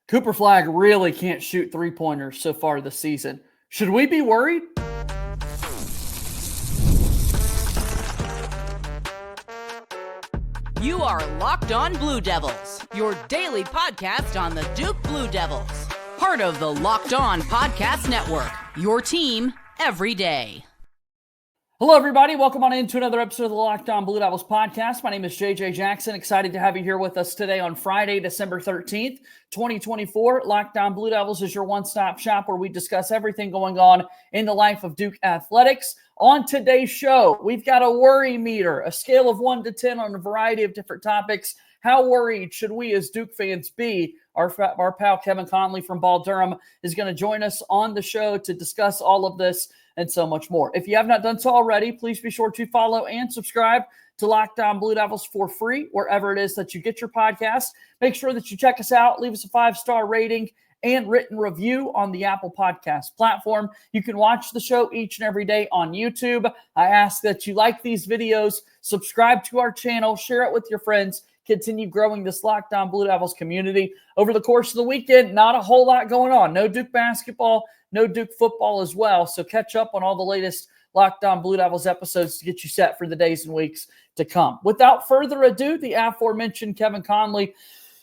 Cooper Flagg really can't shoot three-pointers so far this season. Should we be worried? You are Locked On Blue Devils, your daily podcast on the Duke Blue Devils. Part of the Locked On Podcast Network, your team every day. Hello, everybody. Welcome on into another episode of the Locked On Blue Devils podcast. My name is JJ Jackson. Excited to have you here with us today on Friday, December 13th, 2024. Locked On Blue Devils is your one-stop shop where we discuss everything going on in the life of Duke athletics. On today's show, we've got a worry meter, a scale of 1 to 10 on a variety of different topics. How worried should we as Duke fans be? Our pal Kevin Connelly from Ball Durham is going to join us on the show to discuss all of this and so much more. If you have not done so already, please be sure to follow and subscribe to Locked On Blue Devils for free, wherever it is that you get your podcast. Make sure that you check us out, leave us a 5-star rating and written review on the Apple Podcast platform. You can watch the show each and every day on YouTube. I ask that you like these videos, subscribe to our channel, share it with your friends, continue growing this Locked On Blue Devils community. Over the course of the weekend, not a whole lot going on. No Duke basketball, no Duke football as well. So catch up on all the latest Locked On Blue Devils episodes to get you set for the days and weeks to come. Without further ado, the aforementioned Kevin Connelly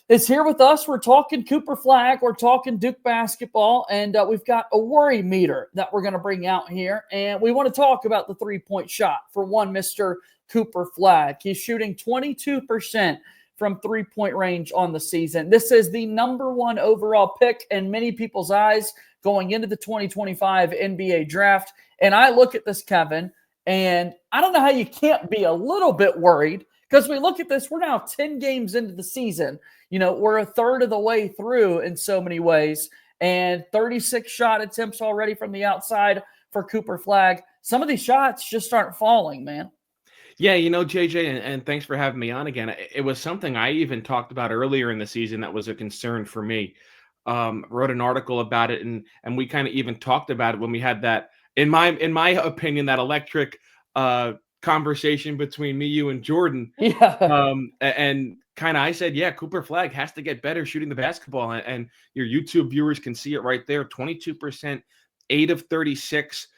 is here with us. We're talking Cooper Flagg. We're talking Duke basketball, and we've got a worry meter that we're going to bring out here. And we want to talk about the three-point shot for one Mr. Cooper Flagg. He's shooting 22% from three-point range on the season. This is the number one overall pick in many people's eyes going into the 2025 NBA draft. And I look at this, Kevin, and I don't know how you can't be a little bit worried, because we look at this, we're now 10 games into the season. You know, we're a third of the way through in so many ways, and 36 shot attempts already from the outside for Cooper Flagg. Some of these shots just aren't falling, man. Yeah, you know, JJ, and thanks for having me on again. It was something I even talked about earlier in the season that was a concern for me. Wrote an article about it, and we kind of even talked about it when we had that, in my opinion, that electric conversation between me, you, and Jordan. Yeah. And kind of I said, yeah, Cooper Flagg has to get better shooting the basketball, and your YouTube viewers can see it right there. 22%, 8 of 36.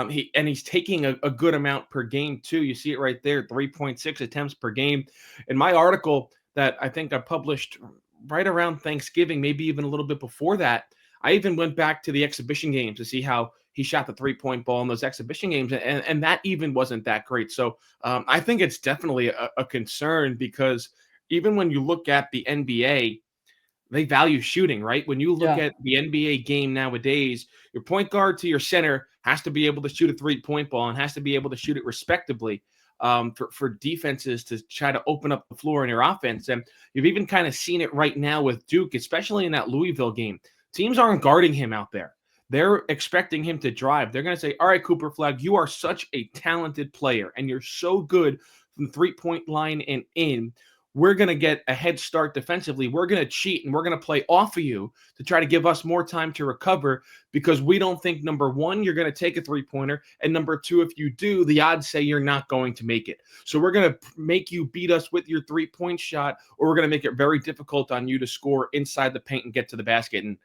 He's taking a good amount per game too. You see it right there, 3.6 attempts per game. In my article that I think I published right around Thanksgiving, maybe even a little bit before that, I even went back to the exhibition games to see how he shot the three-point ball in those exhibition games, and that even wasn't that great. So I think it's definitely a concern, because even when you look at the NBA, they value shooting, right? When you look at the NBA game nowadays, your point guard to your center has to be able to shoot a three-point ball and has to be able to shoot it respectably for defenses to try to open up the floor in your offense. And you've even kind of seen it right now with Duke, especially in that Louisville game. Teams aren't guarding him out there. They're expecting him to drive. They're going to say, all right, Cooper Flagg, you are such a talented player, and you're so good from the three-point line and in. We're going to get a head start defensively. We're going to cheat, and we're going to play off of you to try to give us more time to recover, because we don't think, number one, you're going to take a three-pointer, and number two, if you do, the odds say you're not going to make it. So we're going to make you beat us with your three-point shot, or we're going to make it very difficult on you to score inside the paint and get to the basket. And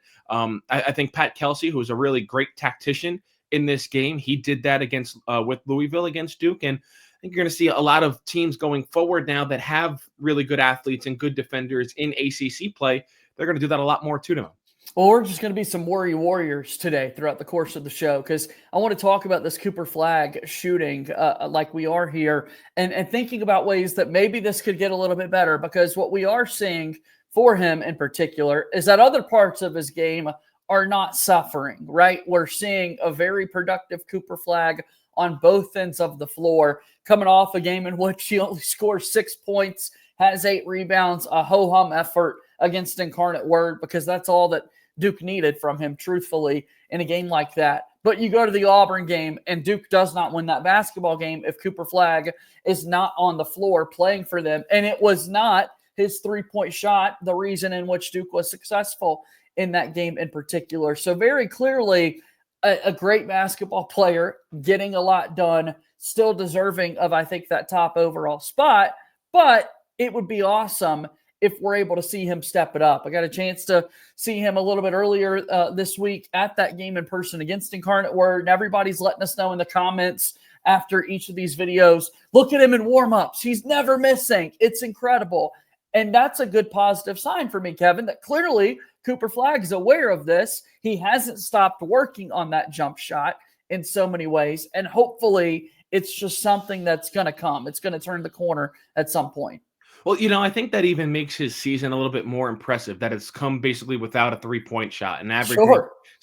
I think Pat Kelsey, who is a really great tactician in this game, he did that against with Louisville against Duke. And I think you're going to see a lot of teams going forward now that have really good athletes and good defenders in ACC play. They're going to do that a lot more too to them. Well, we're just going to be some worry warriors today throughout the course of the show, because I want to talk about this Cooper Flagg shooting like we are here, and thinking about ways that maybe this could get a little bit better, because what we are seeing for him in particular is that other parts of his game are not suffering, right? We're seeing a very productive Cooper Flagg on both ends of the floor, coming off a game in which he only scores 6 points, has 8 rebounds, a ho-hum effort against Incarnate Word, because that's all that Duke needed from him, truthfully, in a game like that. But you go to the Auburn game, and Duke does not win that basketball game if Cooper Flagg is not on the floor playing for them. And it was not his three-point shot the reason in which Duke was successful in that game in particular. So very clearly, a great basketball player, getting a lot done, still deserving of, I think, that top overall spot. But it would be awesome if we're able to see him step it up. I got a chance to see him a little bit earlier this week at that game in person against Incarnate Word, and everybody's letting us know in the comments after each of these videos, look at him in warm-ups. He's never missing. It's incredible. And that's a good positive sign for me, Kevin, that clearly Cooper Flagg is aware of this. He hasn't stopped working on that jump shot in so many ways, and hopefully it's just something that's going to come. It's going to turn the corner at some point. Well, I think that even makes his season a little bit more impressive, that it's come basically without a three-point shot, an average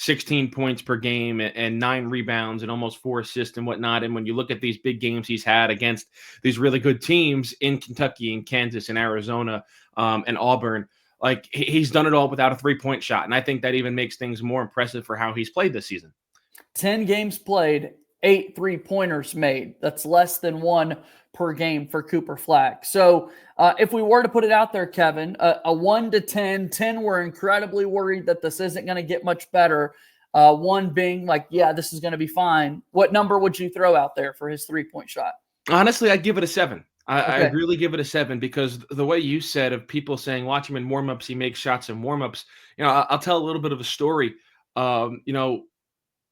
16 points per game and 9 rebounds and almost 4 assists and whatnot. And when you look at these big games he's had against these really good teams in Kentucky and Kansas and Arizona and Auburn, like he's done it all without a three-point shot. And I think that even makes things more impressive for how he's played this season. 10 games played, 8 three-pointers made. That's less than 1 per game for Cooper Flagg. So if we were to put it out there, Kevin, a 1 to 10, 10 we're incredibly worried that this isn't going to get much better. 1 being like, yeah, this is going to be fine. What number would you throw out there for his three-point shot? Honestly, I'd give it a 7. Okay. I'd really give it a 7 because the way you said of people saying, watch him in warmups, he makes shots in warmups. I'll tell a little bit of a story.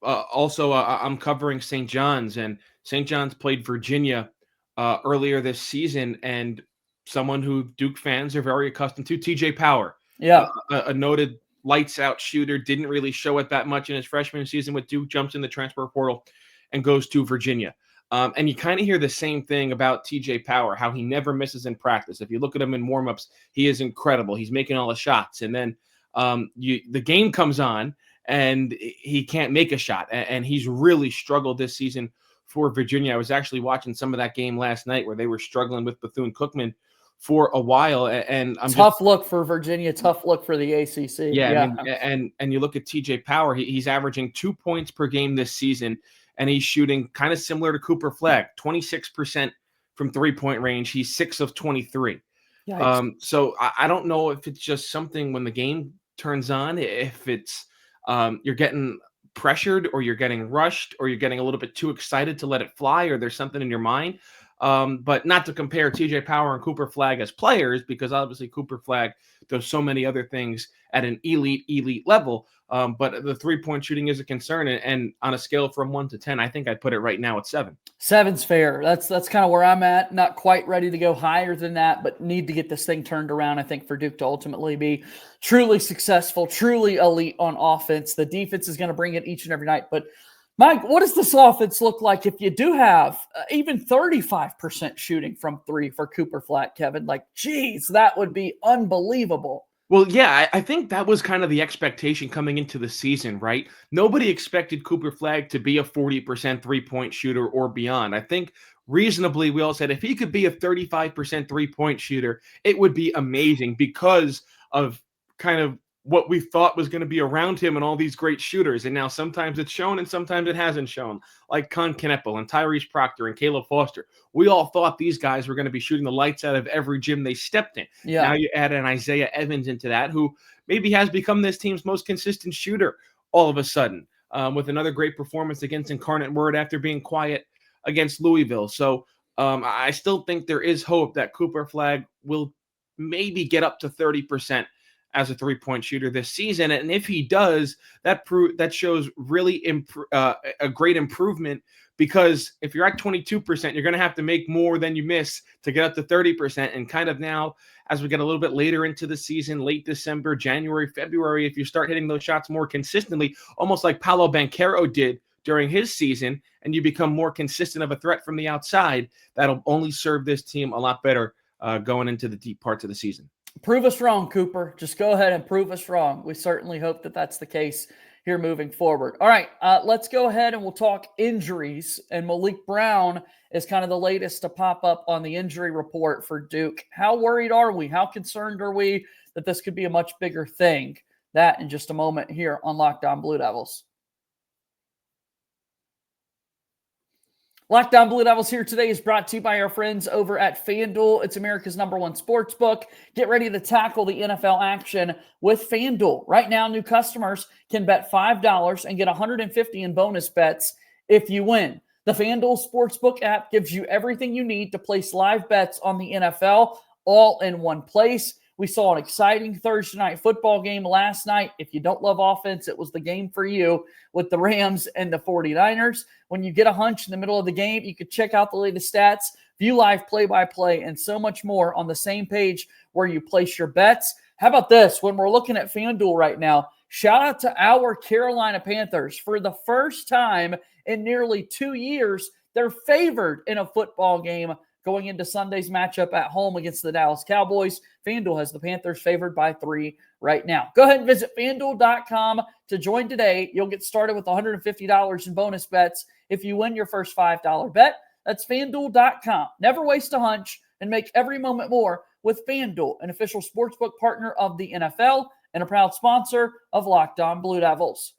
Also, I'm covering St. John's, and St. John's played Virginia earlier this season, and someone who Duke fans are very accustomed to, TJ Power. Yeah. A noted lights out shooter, didn't really show it that much in his freshman season with Duke, jumps in the transfer portal and goes to Virginia. And you kind of hear the same thing about TJ Power, how he never misses in practice. If you look at him in warmups, he is incredible. He's making all the shots. And then the game comes on and he can't make a shot. And he's really struggled this season for Virginia. I was actually watching some of that game last night where they were struggling with Bethune-Cookman for a while. And tough look for Virginia, tough look for the ACC. Yeah. I mean, and you look at TJ Power, he's averaging 2 points per game this season, and he's shooting kind of similar to Cooper Flagg, 26% from three-point range. He's 6 of 23. So I don't know if it's just something when the game turns on, if it's you're getting pressured or you're getting rushed or you're getting a little bit too excited to let it fly, or there's something in your mind. But not to compare TJ Power and Cooper Flagg as players, because obviously Cooper Flagg does so many other things at an elite level. But the three-point shooting is a concern. And on a scale from 1 to 10, I think I'd put it right now at 7. 7's fair. That's kind of where I'm at. Not quite ready to go higher than that, but need to get this thing turned around, I think, for Duke to ultimately be truly successful, truly elite on offense. The defense is going to bring it each and every night. But Mike, what does this offense look like if you do have even 35% shooting from 3 for Cooper Flagg, Kevin? Like, geez, that would be unbelievable. Well, yeah, I think that was kind of the expectation coming into the season, right? Nobody expected Cooper Flagg to be a 40% three-point shooter or beyond. I think reasonably we all said if he could be a 35% three-point shooter, it would be amazing because of kind of what we thought was going to be around him and all these great shooters. And now sometimes it's shown and sometimes it hasn't shown, like Con Kneppel and Tyrese Proctor and Caleb Foster. We all thought these guys were going to be shooting the lights out of every gym they stepped in. Yeah. Now you add an Isaiah Evans into that, who maybe has become this team's most consistent shooter all of a sudden, with another great performance against Incarnate Word after being quiet against Louisville. So I still think there is hope that Cooper Flagg will maybe get up to 30% as a three-point shooter this season. And if he does, that shows really a great improvement, because if you're at 22%, you're going to have to make more than you miss to get up to 30%. And kind of now, as we get a little bit later into the season, late December, January, February, if you start hitting those shots more consistently, almost like Paolo Banchero did during his season, and you become more consistent of a threat from the outside, that'll only serve this team a lot better going into the deep parts of the season. Prove us wrong, Cooper. Just go ahead and prove us wrong. We certainly hope that that's the case here moving forward. All right, let's go ahead and we'll talk injuries. And Maliq Brown is kind of the latest to pop up on the injury report for Duke. How worried are we? How concerned are we that this could be a much bigger thing? That in just a moment here on Locked On Blue Devils. Locked On Blue Devils here today is brought to you by our friends over at FanDuel. It's America's #1 sports book. Get ready to tackle the NFL action with FanDuel. Right now, new customers can bet $5 and get $150 in bonus bets if you win. The FanDuel Sportsbook app gives you everything you need to place live bets on the NFL all in one place. We saw an exciting Thursday night football game last night. If you don't love offense, it was the game for you with the Rams and the 49ers. When you get a hunch in the middle of the game, you can check out the latest stats, view live play-by-play, and so much more on the same page where you place your bets. How about this? When we're looking at FanDuel right now, shout out to our Carolina Panthers. For the first time in nearly 2 years, they're favored in a football game going into Sunday's matchup at home against the Dallas Cowboys. FanDuel has the Panthers favored by 3 right now. Go ahead and visit FanDuel.com to join today. You'll get started with $150 in bonus bets if you win your first $5 bet. That's FanDuel.com. Never waste a hunch and make every moment more with FanDuel, an official sportsbook partner of the NFL and a proud sponsor of Locked On Blue Devils.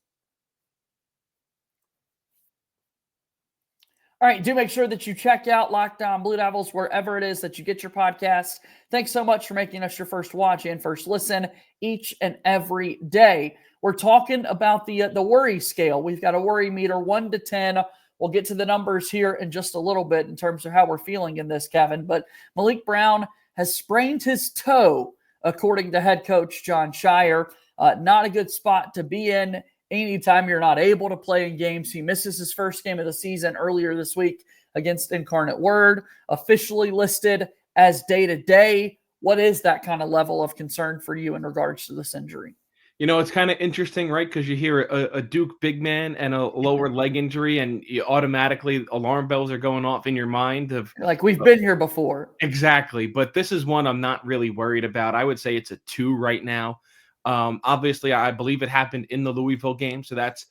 All right, do make sure that you check out Locked On Blue Devils wherever it is that you get your podcasts. Thanks so much for making us your first watch and first listen each and every day. We're talking about the worry scale. We've got a worry meter 1 to 10. We'll get to the numbers here in just a little bit in terms of how we're feeling in this, Kevin. But Malik Brown has sprained his toe, according to head coach Jon Scheyer. Not a good spot to be in. Anytime you're not able to play in games. He misses his first game of the season earlier this week against Incarnate Word, officially listed as day-to-day. What is that kind of level of concern for you in regards to this injury? You know, it's kind of interesting, right? Because you hear a Duke big man and a lower leg injury, and you automatically alarm bells are going off in your mind of like we've been here before. Exactly. But this is one I'm not really worried about. I would say it's a 2 right now. Obviously, I believe it happened in the Louisville game, so that's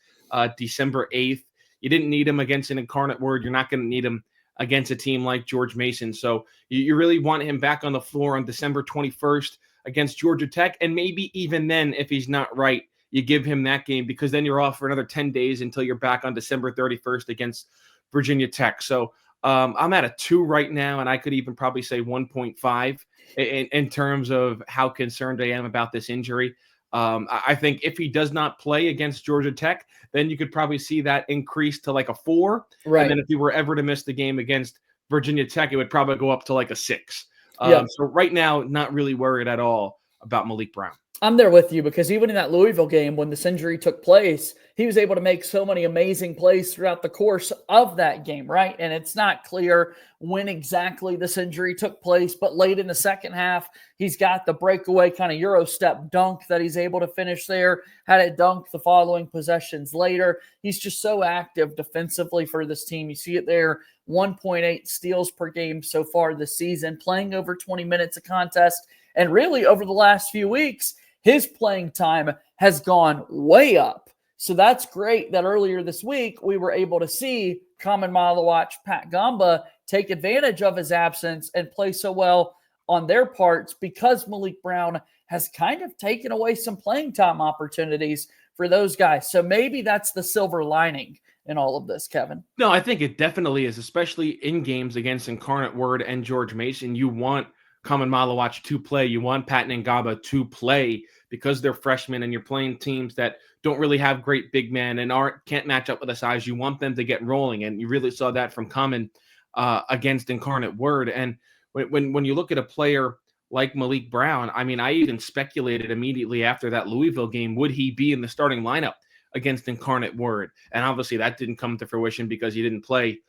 December 8th. You didn't need him against an Incarnate Word. You're not going to need him against a team like George Mason. So you really want him back on the floor on December 21st against Georgia Tech, and maybe even then, if he's not right, you give him that game because then you're off for another 10 days until you're back on December 31st against Virginia Tech. So I'm at a 2 right now, and I could even probably say 1.5 in terms of how concerned I am about this injury. I think if he does not play against Georgia Tech, then you could probably see that increase to like a 4. Right. And then if he were ever to miss the game against Virginia Tech, it would probably go up to like a 6. So right now, not really worried at all about Malik Brown. I'm there with you because even in that Louisville game, when this injury took place, he was able to make so many amazing plays throughout the course of that game, right? And it's not clear when exactly this injury took place, but late in the second half, he's got the breakaway kind of Euro step dunk that he's able to finish there, had it dunked the following possessions later. He's just so active defensively for this team. You see it there, 1.8 steals per game so far this season, playing over 20 minutes a contest. And really over the last few weeks, his playing time has gone way up. So that's great that earlier this week we were able to see Common Mile Watch Pat Gamba take advantage of his absence and play so well on their parts because Malik Brown has kind of taken away some playing time opportunities for those guys. So maybe that's the silver lining in all of this, Kevin. No, I think it definitely is, especially in games against Incarnate Word and George Mason. You want Common Malawach to play. You want Patton and Gaba to play because they're freshmen and you're playing teams that don't really have great big men and can't match up with the size. You want them to get rolling, and you really saw that from Common against Incarnate Word. And when you look at a player like Malik Brown, I mean, I even speculated immediately after that Louisville game, would he be in the starting lineup against Incarnate Word? And obviously that didn't come to fruition because he didn't play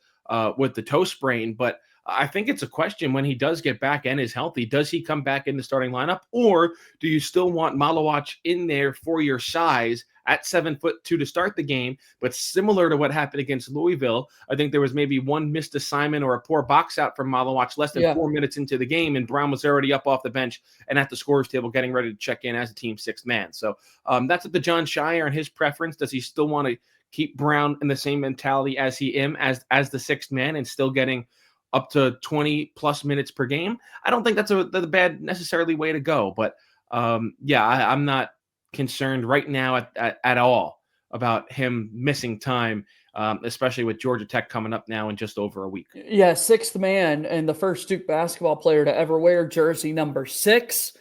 with the toe sprain. But I think it's a question when he does get back and is healthy, does he come back in the starting lineup, or do you still want Malawach in there for your size at 7'2" to start the game? But similar to what happened against Louisville, I think there was maybe one missed assignment or a poor box out from Malawach less than 4 minutes into the game, and Brown was already up off the bench and at the scorer's table getting ready to check in as a team sixth man. So that's up to Jon Scheyer and his preference. Does he still want to keep Brown in the same mentality as he as the sixth man and still getting up to 20 plus minutes per game? I don't think that's a bad necessarily way to go, but I'm not concerned right now at all about him missing time, especially with Georgia Tech coming up now in just over a week. Yeah, sixth man and the first Duke basketball player to ever wear jersey number 6.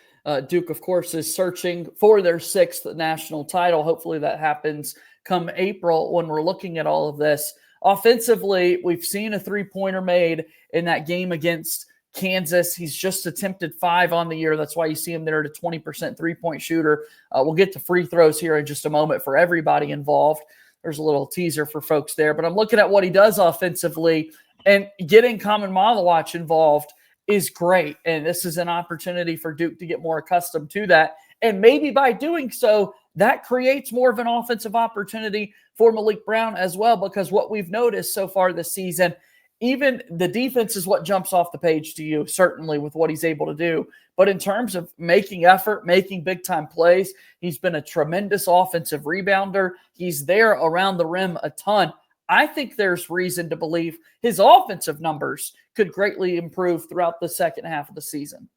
Duke, of course, is searching for their 6th national title. Hopefully that happens come April when we're looking at all of this. Offensively, we've seen a three-pointer made in that game against Kansas. He's just attempted 5 on the year. That's why you see him there at a 20% three-point shooter. We'll get to free throws here in just a moment for everybody involved. There's a little teaser for folks there. But I'm looking at what he does offensively, and getting Common Maliq involved is great. And this is an opportunity for Duke to get more accustomed to that. And maybe by doing so, that creates more of an offensive opportunity for Malik Brown as well, because what we've noticed so far this season, even the defense is what jumps off the page to you, certainly with what he's able to do. But in terms of making effort, making big-time plays, he's been a tremendous offensive rebounder. He's there around the rim a ton. I think there's reason to believe his offensive numbers could greatly improve throughout the second half of the season.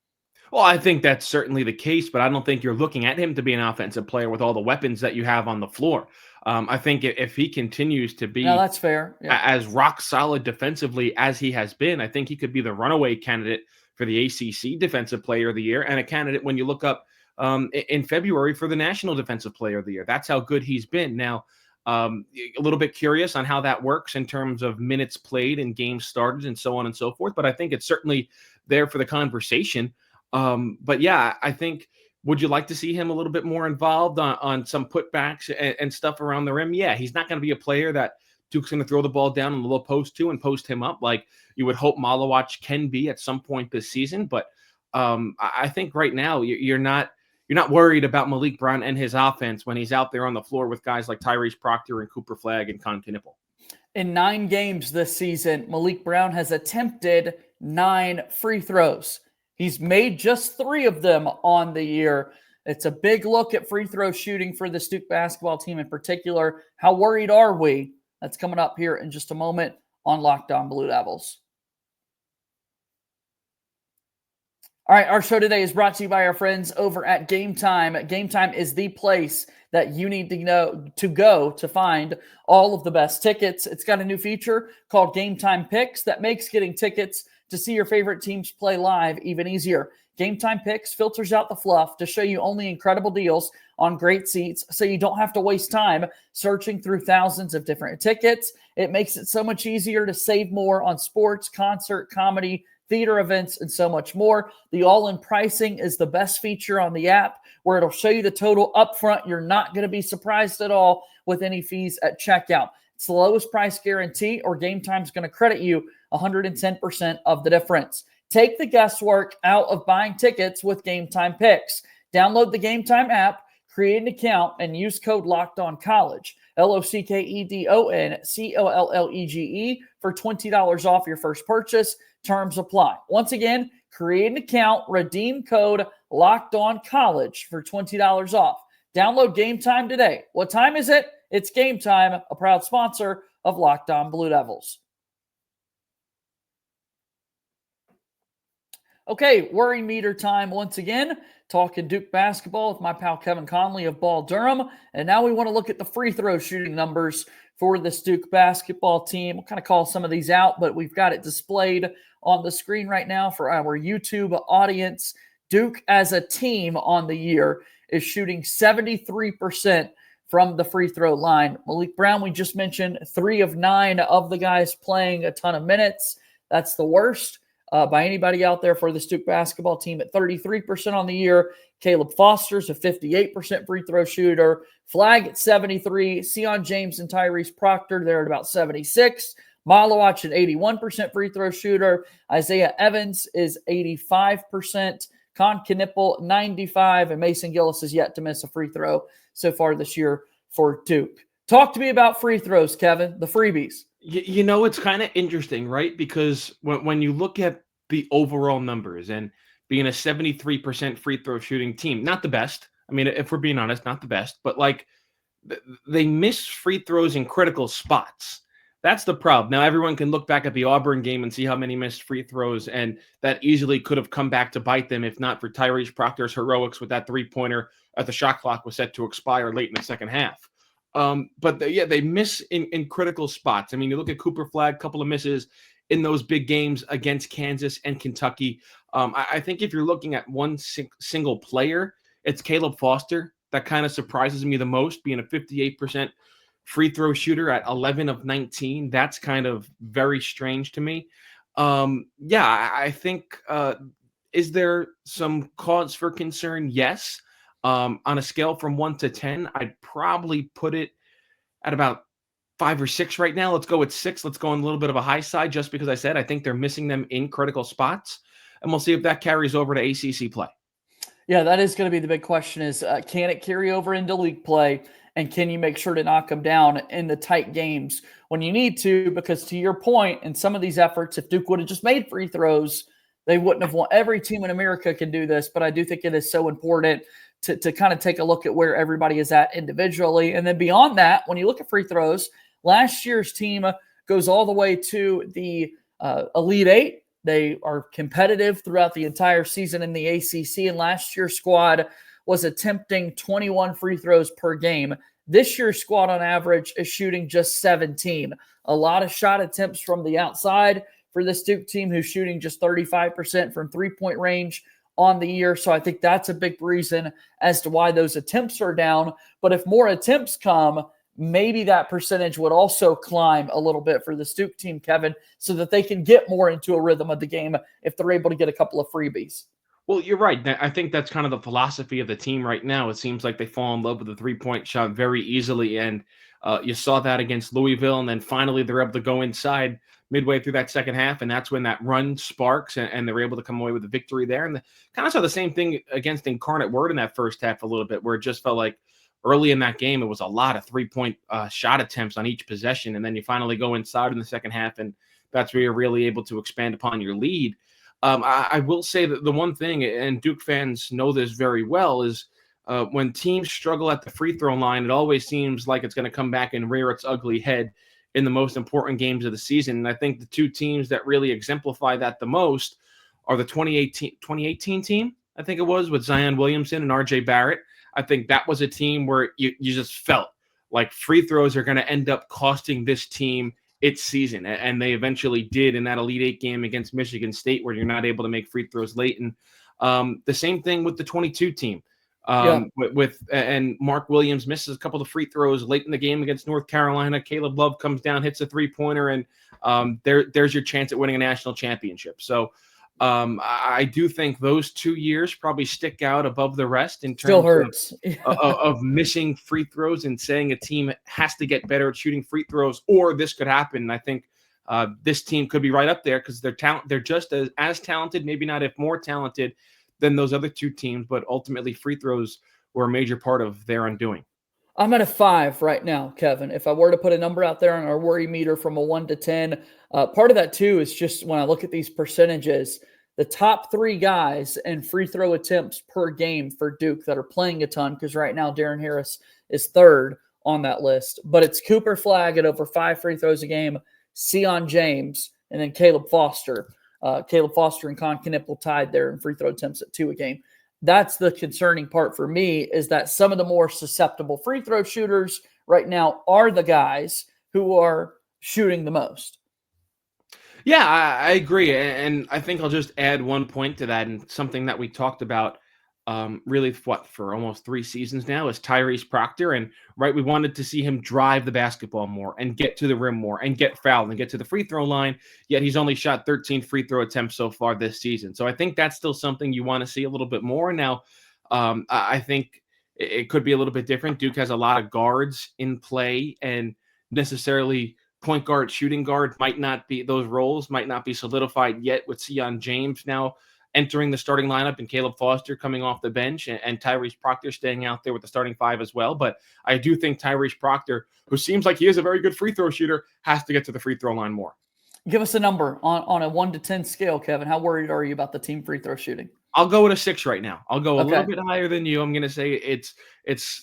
Well, I think that's certainly the case, but I don't think you're looking at him to be an offensive player with all the weapons that you have on the floor. I think if he continues to be that's fair. Yeah. As rock solid defensively as he has been, I think he could be the runaway candidate for the ACC Defensive Player of the Year, and a candidate when you look up in February for the National Defensive Player of the Year. That's how good he's been. Now, a little bit curious on how that works in terms of minutes played and games started and so on and so forth, but I think it's certainly there for the conversation. But yeah, I think, would you like to see him a little bit more involved on some putbacks and stuff around the rim? Yeah, he's not going to be a player that Duke's going to throw the ball down in the low post to and post him up like you would hope Maliq can be at some point this season. But I think right now you're not worried about Malik Brown and his offense when he's out there on the floor with guys like Tyrese Proctor and Cooper Flagg and Kevin Connelly. In 9 games this season, Malik Brown has attempted 9 free throws. He's made just 3 of them on the year. It's a big look at free throw shooting for the Duke basketball team in particular. How worried are we? That's coming up here in just a moment on Locked On Blue Devils. All right, our show today is brought to you by our friends over at GameTime. GameTime is the place that you need to go to find all of the best tickets. It's got a new feature called GameTime Picks that makes getting tickets to see your favorite teams play live even easier. GameTime Picks filters out the fluff to show you only incredible deals on great seats, so you don't have to waste time searching through thousands of different tickets. It makes it so much easier to save more on sports, concert, comedy, theater events, and so much more. The all-in pricing is the best feature on the app, where it'll show you the total upfront. You're not going to be surprised at all with any fees at checkout. It's the lowest price guarantee, or GameTime's going to credit you 110% of the difference. Take the guesswork out of buying tickets with GameTime Picks. Download the GameTime app, create an account, and use code LOCKEDONCollege, LOCKEDONCOLLEGE, for $20 off your first purchase. Terms apply. Once again, create an account, redeem code LOCKEDONCollege for $20 off. Download GameTime today. What time is it? It's GameTime, a proud sponsor of Locked On Blue Devils. Okay, worry meter time once again. Talking Duke basketball with my pal Kevin Connelly of Ball Durham. And now we want to look at the free throw shooting numbers for this Duke basketball team. We'll kind of call some of these out, but we've got it displayed on the screen right now for our YouTube audience. Duke as a team on the year is shooting 73% from the free throw line. Malik Brown, we just mentioned, 3 of 9 of the guys playing a ton of minutes. That's the worst by anybody out there for the Duke basketball team at 33% on the year. Caleb Foster's a 58% free throw shooter. Flagg at 73. Sion James and Tyrese Proctor, they're at about 76. Maliq, an 81% free throw shooter. Isaiah Evans is 85%. Kevin Connelly, 95. And Mason Gillis is yet to miss a free throw so far this year for Duke. Talk to me about free throws, Kevin, the freebies. You know, it's kind of interesting, right? Because when you look at the overall numbers and being a 73% free throw shooting team, not the best. I mean, if we're being honest, not the best, but like they miss free throws in critical spots. That's the problem. Now, everyone can look back at the Auburn game and see how many missed free throws, and that easily could have come back to bite them if not for Tyrese Proctor's heroics with that three-pointer at the shot clock was set to expire late in the second half. But they miss in critical spots. I mean, you look at Cooper Flagg, couple of misses in those big games against Kansas and Kentucky. I think if you're looking at one single player, it's Caleb Foster. That kind of surprises me the most, being a 58% free throw shooter at 11 of 19. That's kind of very strange to me. I think, is there some cause for concern? Yes. On a scale from 1 to 10, I'd probably put it at about 5 or 6 right now. Let's go with 6. Let's go on a little bit of a high side just because I think they're missing them in critical spots. And we'll see if that carries over to ACC play. Yeah, that is going to be the big question is, can it carry over into league play? And can you make sure to knock them down in the tight games when you need to? Because to your point, in some of these efforts, if Duke would have just made free throws, they wouldn't have won. Every team in America can do this, but I do think it is so important to kind of take a look at where everybody is at individually. And then beyond that, when you look at free throws, last year's team goes all the way to the Elite Eight. They are competitive throughout the entire season in the ACC, and last year's squad was attempting 21 free throws per game. This year's squad on average is shooting just 17. A lot of shot attempts from the outside for this Duke team, who's shooting just 35% from three-point range on the year. So I think that's a big reason as to why those attempts are down. But if more attempts come, maybe that percentage would also climb a little bit for this Duke team, Kevin, so that they can get more into a rhythm of the game if they're able to get a couple of freebies. Well, you're right. I think that's kind of the philosophy of the team right now. It seems like they fall in love with the three-point shot very easily, and you saw that against Louisville, and then finally they're able to go inside midway through that second half, and that's when that run sparks, and they're able to come away with a victory there. And kind of saw the same thing against Incarnate Word in that first half a little bit, where it just felt like early in that game it was a lot of three-point shot attempts on each possession, and then you finally go inside in the second half, and that's where you're really able to expand upon your lead. I will say that the one thing, and Duke fans know this very well, is when teams struggle at the free throw line, it always seems like it's going to come back and rear its ugly head in the most important games of the season. And I think the two teams that really exemplify that the most are the 2018 team, I think it was, with Zion Williamson and RJ Barrett. I think that was a team where you just felt like free throws are going to end up costing this team its season, and they eventually did in that Elite Eight game against Michigan State, where you're not able to make free throws late. And the same thing with the 22 team, and Mark Williams misses a couple of free throws late in the game against North Carolina. Caleb Love comes down, hits a three-pointer, and there's your chance at winning a national championship. So I do think those 2 years probably stick out above the rest in terms of missing free throws and saying a team has to get better at shooting free throws, or this could happen. And I think this team could be right up there because they're just as talented, maybe not if more talented than those other two teams, but ultimately free throws were a major part of their undoing. I'm at a 5 right now, Kevin. If I were to put a number out there on our worry meter from a 1 to 10, part of that too is just when I look at these percentages, the top 3 guys in free throw attempts per game for Duke that are playing a ton, because right now Darren Harris is 3rd on that list, but it's Cooper Flagg at over 5 free throws a game, Sion James, and then Caleb Foster. Caleb Foster and Con Knippel tied there in free throw attempts at 2 a game. That's the concerning part for me, is that some of the more susceptible free throw shooters right now are the guys who are shooting the most. Yeah, I agree. And I think I'll just add one point to that, and something that we talked about really for almost 3 seasons now is Tyrese Proctor. And we wanted to see him drive the basketball more and get to the rim more and get fouled and get to the free throw line, yet he's only shot 13 free throw attempts so far this season. So I think that's still something you want to see a little bit more. Now, I think it could be a little bit different. Duke has a lot of guards in play, and necessarily point guard, shooting guard those roles might not be solidified yet, with Sion James now entering the starting lineup and Caleb Foster coming off the bench, and Tyrese Proctor staying out there with the starting 5 as well. But I do think Tyrese Proctor, who seems like he is a very good free throw shooter, has to get to the free throw line more. Give us a number on a 1 to 10 scale, Kevin. How worried are you about the team free throw shooting? I'll go with a 6 right now. I'll go a little bit higher than you. I'm going to say it's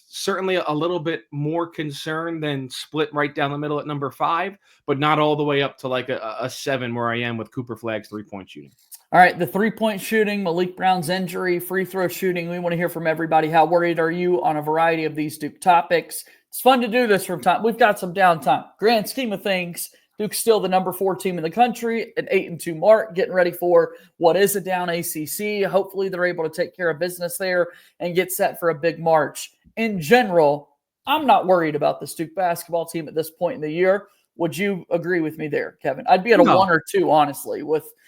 certainly a little bit more concern than split right down the middle at number 5, but not all the way up to like a 7 where I am with Cooper Flagg's three-point shooting. All right, the three-point shooting, Malik Brown's injury, free throw shooting. We want to hear from everybody. How worried are you on a variety of these Duke topics? It's fun to do this from time. We've got some downtime. Grand scheme of things, Duke's still the number 4 team in the country, an 8-2 mark, getting ready for what is a down ACC. Hopefully they're able to take care of business there and get set for a big March. In general, I'm not worried about this Duke basketball team at this point in the year. Would you agree with me there, Kevin? I'd be at a No. 1 or 2, honestly,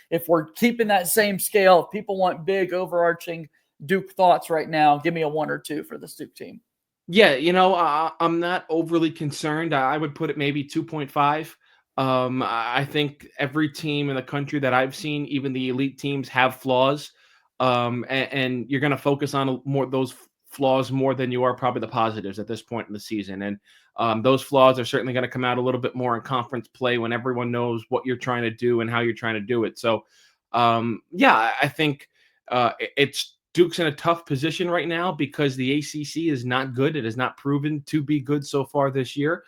if we're keeping that same scale. If people want big, overarching Duke thoughts right now, give me a 1 or 2 for this Duke team. Yeah, I'm not overly concerned. I would put it maybe 2.5. I think every team in the country that I've seen, even the elite teams, have flaws. And you're going to focus on those flaws more than you are probably the positives at this point in the season. And those flaws are certainly going to come out a little bit more in conference play when everyone knows what you're trying to do and how you're trying to do it. So, I think it's Duke's in a tough position right now because the ACC is not good. It has not proven to be good so far this year.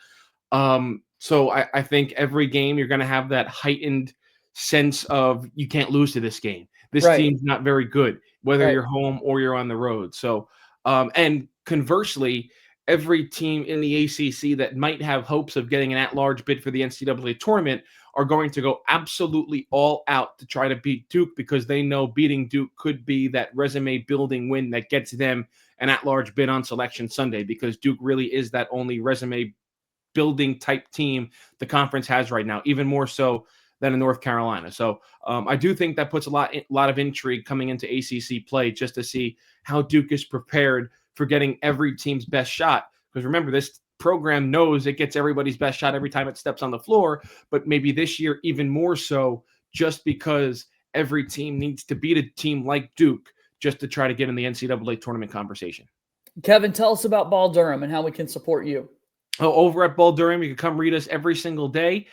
So I think every game you're going to have that heightened sense of you can't lose to this game. This team's not very good, whether you're home or you're on the road. So, and conversely, every team in the ACC that might have hopes of getting an at-large bid for the NCAA tournament are going to go absolutely all out to try to beat Duke because they know beating Duke could be that resume-building win that gets them an at-large bid on Selection Sunday, because Duke really is that only resume-building type team the conference has right now, even more so than in North Carolina. So I do think that puts a lot of intrigue coming into ACC play just to see how Duke is prepared for getting every team's best shot. Because remember, this program knows it gets everybody's best shot every time it steps on the floor, but maybe this year even more so, just because every team needs to beat a team like Duke just to try to get in the NCAA tournament conversation. Kevin, tell us about Ball Durham and how we can support you. Over at Ball Durham, you can come read us every single day.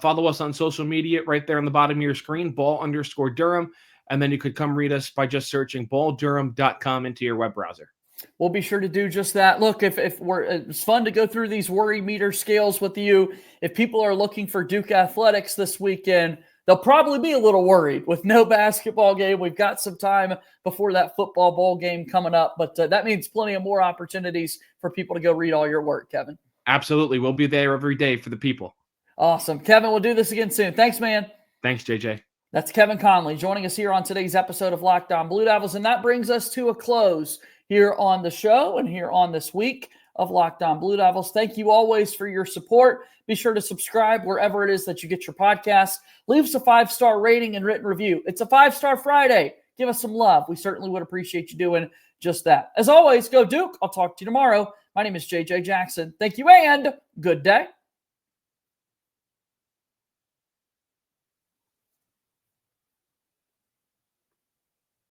Follow us on social media right there on the bottom of your screen, Ball_Durham. And then you could come read us by just searching balldurham.com into your web browser. We'll be sure to do just that. Look, it's fun to go through these worry meter scales with you. If people are looking for Duke athletics this weekend, they'll probably be a little worried with no basketball game. We've got some time before that football bowl game coming up, but that means plenty of more opportunities for people to go read all your work, Kevin. Absolutely. We'll be there every day for the people. Awesome. Kevin, we'll do this again soon. Thanks, man. Thanks, JJ. That's Kevin Connelly joining us here on today's episode of Locked On Blue Devils, and that brings us to a close here on the show and here on this week of Locked On Blue Devils. Thank you always for your support. Be sure to subscribe wherever it is that you get your podcasts. Leave us a 5-star rating and written review. It's a 5-star Friday. Give us some love. We certainly would appreciate you doing just that. As always, go Duke. I'll talk to you tomorrow. My name is JJ Jackson. Thank you and good day.